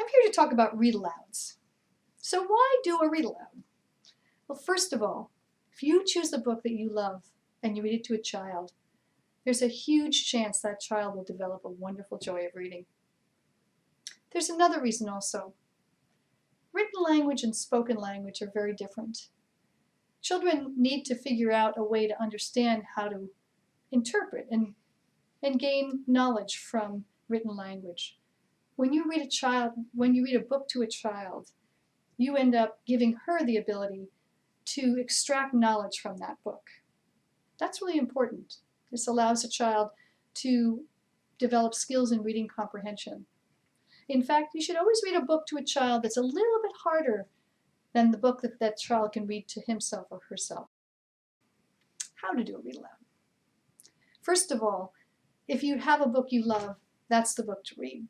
I'm here to talk about read-alouds. So why do a read-aloud? Well, first of all, if you choose a book that you love and you read it to a child, there's a huge chance that child will develop a wonderful joy of reading. There's another reason also. Written language and spoken language are very different. Children need to figure out a way to understand how to interpret and gain knowledge from written language. When you read a book to a child, you end up giving her the ability to extract knowledge from that book. That's really important. This allows a child to develop skills in reading comprehension. In fact, you should always read a book to a child that's a little bit harder than the book that that child can read to himself or herself. How to do a read aloud? First of all, if you have a book you love, that's the book to read.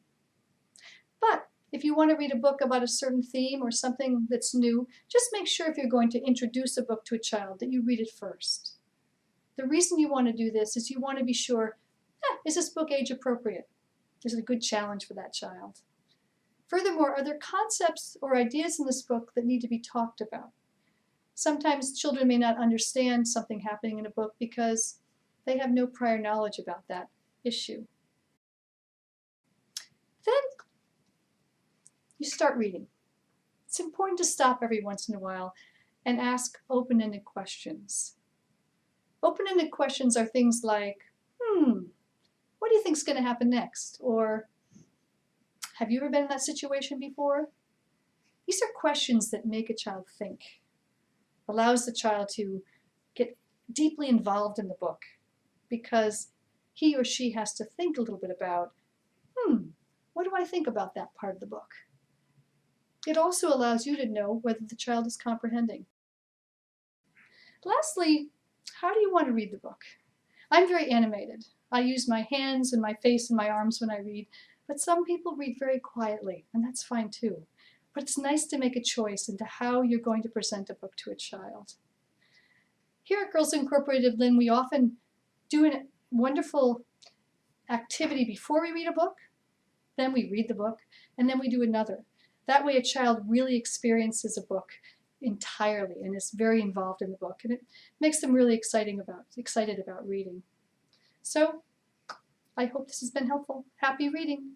But if you want to read a book about a certain theme or something that's new, just make sure if you're going to introduce a book to a child that you read it first. The reason you want to do this is you want to be sure, is this book age appropriate? Is it a good challenge for that child? Furthermore, are there concepts or ideas in this book that need to be talked about? Sometimes children may not understand something happening in a book because they have no prior knowledge about that issue. Then you start reading. It's important to stop every once in a while and ask open-ended questions. Open-ended questions are things like, what do you think is going to happen next? Or, have you ever been in that situation before? These are questions that make a child think, allows the child to get deeply involved in the book because he or she has to think a little bit about, what do I think about that part of the book? It also allows you to know whether the child is comprehending. Lastly, how do you want to read the book? I'm very animated. I use my hands and my face and my arms when I read, but some people read very quietly, and that's fine too. But it's nice to make a choice into how you're going to present a book to a child. Here at Girls Incorporated Lynn, we often do a wonderful activity before we read a book, then we read the book, and then we do another. That way a child really experiences a book entirely and is very involved in the book, and it makes them really excited about reading. So I hope this has been helpful. Happy reading!